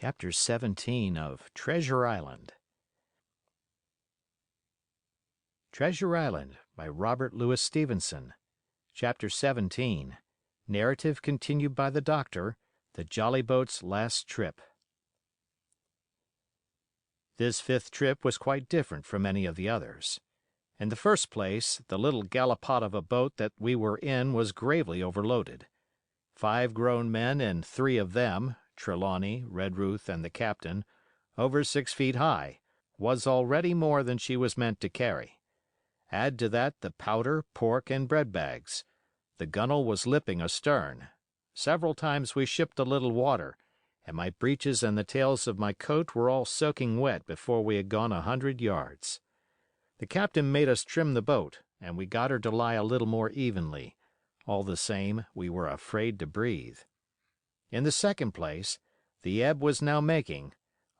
Chapter 17 of Treasure Island. Treasure Island by Robert Louis Stevenson. Chapter 17. Narrative continued by the Doctor. The Jolly Boat's last trip. This fifth trip was quite different from any of the others. In the first place, the little gallipot of a boat that we were in was gravely overloaded. 5 grown men and 3 of them, Trelawney, Redruth, and the captain, over 6 feet high, was already more than she was meant to carry. Add to that the powder, pork, and bread bags. The gunwale was lipping astern. Several times we shipped a little water, and my breeches and the tails of my coat were all soaking wet before we had gone 100 yards. The captain made us trim the boat, and we got her to lie a little more evenly. All the same, we were afraid to breathe. In the second place, the ebb was now making,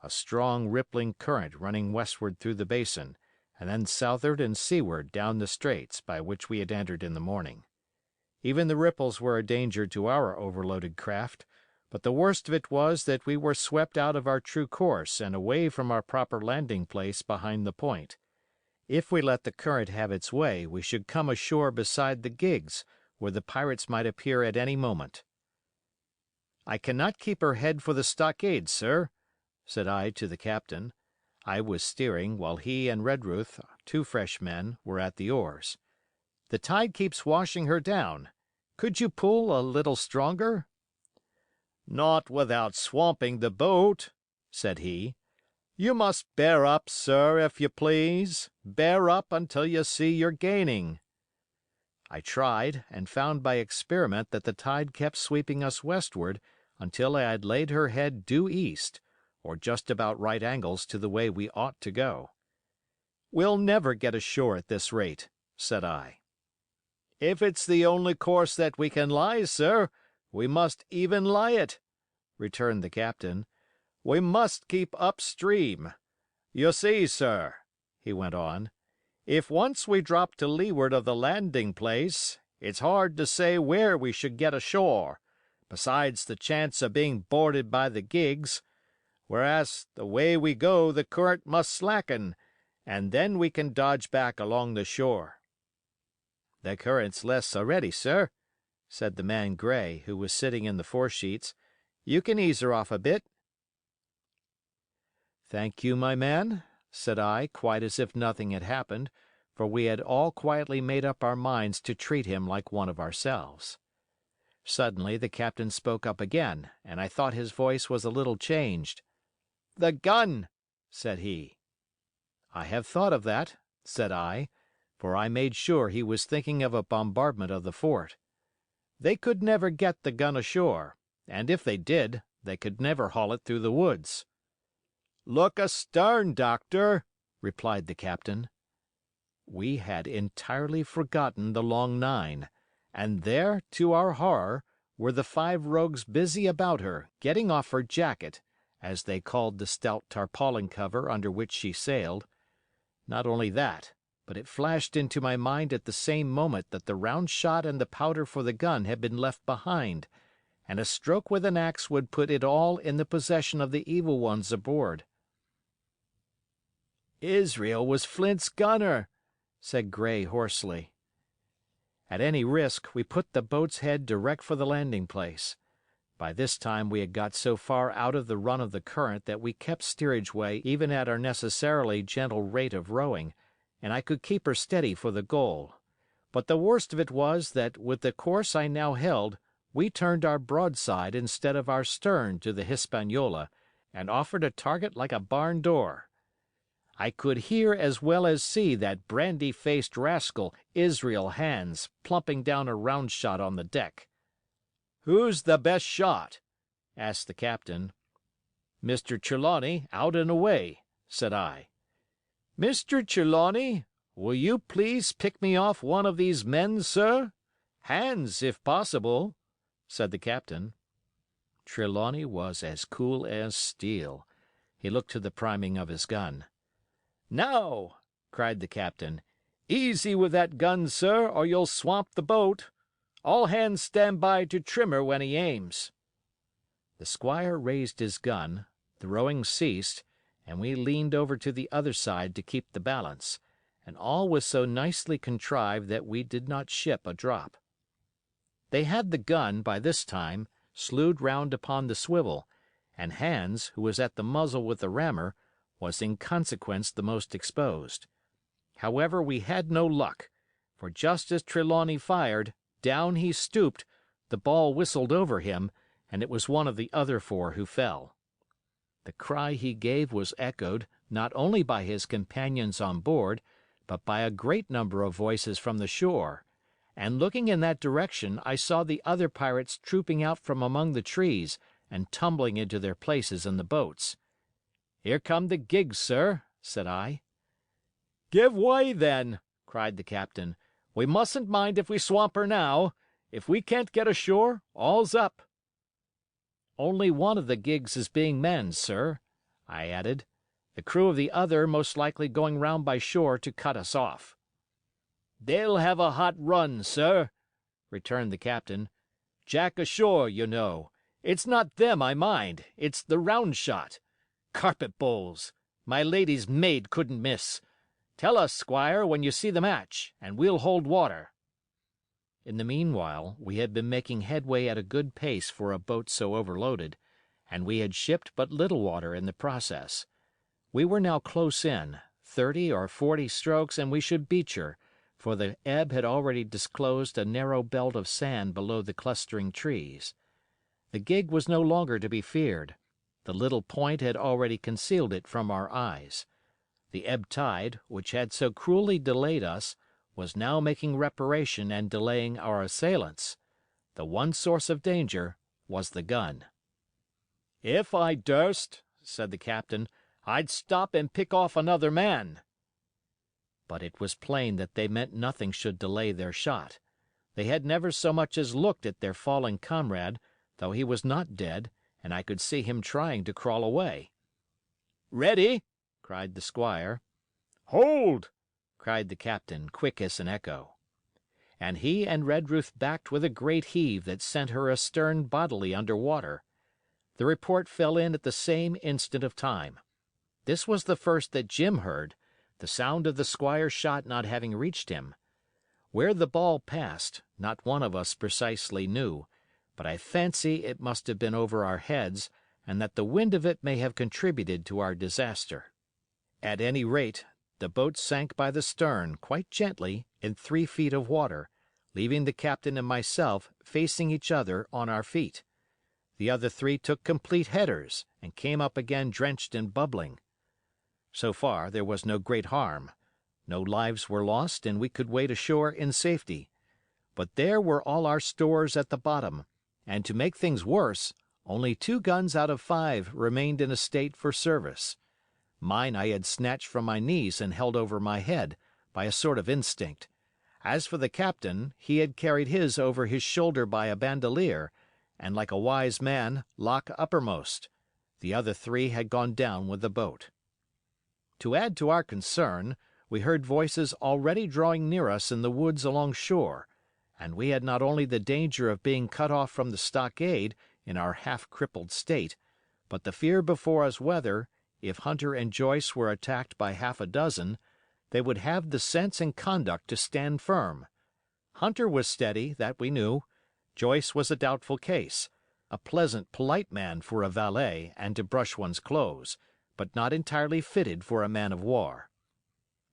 a strong rippling current running westward through the basin, and then southward and seaward down the straits by which we had entered in the morning. Even the ripples were a danger to our overloaded craft, but the worst of it was that we were swept out of our true course and away from our proper landing place behind the point. If we let the current have its way, we should come ashore beside the gigs, where the pirates might appear at any moment. "I cannot keep her head for the stockade, sir," said I to the captain. I was steering, while he and Redruth, 2 fresh men, were at the oars. "The tide keeps washing her down. Could you pull a little stronger?" "Not without swamping the boat," said he. "You must bear up, sir, if you please. Bear up until you see you're gaining." I tried, and found by experiment that the tide kept sweeping us westward until I had laid her head due east, or just about right angles to the way we ought to go. "We'll never get ashore at this rate," said I. "If it's the only course that we can lie, sir, we must even lie it," returned the captain. "We must keep up stream. You see, sir," he went on, "if once we drop to leeward of the landing place, it's hard to say where we should get ashore, besides the chance of being boarded by the gigs, whereas the way we go the current must slacken, and then we can dodge back along the shore." "The current's less already, sir," said the man Gray, who was sitting in the foresheets. "You can ease her off a bit." "Thank you, my man," said I, quite as if nothing had happened, for we had all quietly made up our minds to treat him like one of ourselves. Suddenly the captain spoke up again, and I thought his voice was a little changed. "The gun!" said he. "I have thought of that," said I, for I made sure he was thinking of a bombardment of the fort. "They could never get the gun ashore, and if they did, they could never haul it through the woods." "Look astern, Doctor," replied the captain. We had entirely forgotten the long nine, and there, to our horror, were the 5 rogues busy about her, getting off her jacket, as they called the stout tarpaulin cover under which she sailed. Not only that, but it flashed into my mind at the same moment that the round shot and the powder for the gun had been left behind, and a stroke with an axe would put it all in the possession of the evil ones aboard. "Israel was Flint's gunner," said Gray hoarsely. At any risk, we put the boat's head direct for the landing place. By this time we had got so far out of the run of the current that we kept steerage way even at our necessarily gentle rate of rowing, and I could keep her steady for the goal. But the worst of it was that with the course I now held, we turned our broadside instead of our stern to the Hispaniola, and offered a target like a barn door. I could hear as well as see that brandy-faced rascal, Israel Hands, plumping down a round shot on the deck. "Who's the best shot?" asked the captain. "Mr. Trelawney, out and away," said I. "Mr. Trelawney, will you please pick me off one of these men, sir? Hands, if possible," said the captain. Trelawney was as cool as steel. He looked to the priming of his gun. "Now," cried the captain, "easy with that gun, sir, or you'll swamp the boat. All hands stand by to trim her when he aims." The squire raised his gun, The rowing ceased, and we leaned over to the other side to keep the balance, and all was so nicely contrived that we did not ship a drop. They had the gun, by this time, slewed round upon the swivel, and Hans, who was at the muzzle with the rammer, was in consequence the most exposed. However, we had no luck, for just as Trelawney fired, down he stooped, the ball whistled over him, and it was one of the other four who fell. The cry he gave was echoed, not only by his companions on board, but by a great number of voices from the shore, and looking in that direction I saw the other pirates trooping out from among the trees and tumbling into their places in the boats. "Here come the gigs, sir," said I. "Give way, then," cried the captain. "We mustn't mind if we swamp her now. If we can't get ashore, all's up." "Only one of the gigs is being manned, sir," I added. "The crew of the other most likely going round by shore to cut us off." "They'll have a hot run, sir," returned the captain. "Jack ashore, you know. It's not them I mind, it's the round shot. Carpet bowls! My lady's maid couldn't miss. Tell us, squire, when you see the match, and we'll hold water." In the meanwhile, we had been making headway at a good pace for a boat so overloaded, and we had shipped but little water in the process. We were now close in, 30 or 40 strokes and we should beach her, for the ebb had already disclosed a narrow belt of sand below the clustering trees. The gig was no longer to be feared. The little point had already concealed it from our eyes. The ebb tide, which had so cruelly delayed us, was now making reparation and delaying our assailants. The one source of danger was the gun. "If I durst," said the captain, "I'd stop and pick off another man." But it was plain that they meant nothing should delay their shot. They had never so much as looked at their fallen comrade, though he was not dead, and I could see him trying to crawl away. "Ready!" cried the squire. "Hold!" cried the captain, quick as an echo. And he and Redruth backed with a great heave that sent her astern bodily under water. The report fell in at the same instant of time. This was the first that Jim heard, the sound of the squire's shot not having reached him. Where the ball passed, not one of us precisely knew, but I fancy it must have been over our heads, and that the wind of it may have contributed to our disaster. At any rate, the boat sank by the stern, quite gently, in 3 feet of water, leaving the captain and myself facing each other on our feet. The other 3 took complete headers, and came up again drenched and bubbling. So far, there was no great harm. No lives were lost, and we could wade ashore in safety. But there were all our stores at the bottom, and to make things worse, only 2 guns out of 5 remained in a state for service. Mine I had snatched from my knees and held over my head, by a sort of instinct. As for the captain, he had carried his over his shoulder by a bandolier, and like a wise man, lock uppermost. The other 3 had gone down with the boat. To add to our concern, we heard voices already drawing near us in the woods along shore, and we had not only the danger of being cut off from the stockade in our half-crippled state, but the fear before us whether, if Hunter and Joyce were attacked by half a dozen, they would have the sense and conduct to stand firm. Hunter was steady, that we knew. Joyce was a doubtful case, a pleasant, polite man for a valet and to brush one's clothes, but not entirely fitted for a man of war.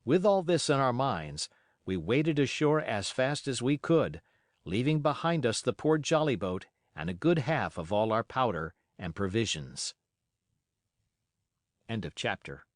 With all this in our minds, we waded ashore as fast as we could, leaving behind us the poor jollyboat and a good half of all our powder and provisions. End of chapter.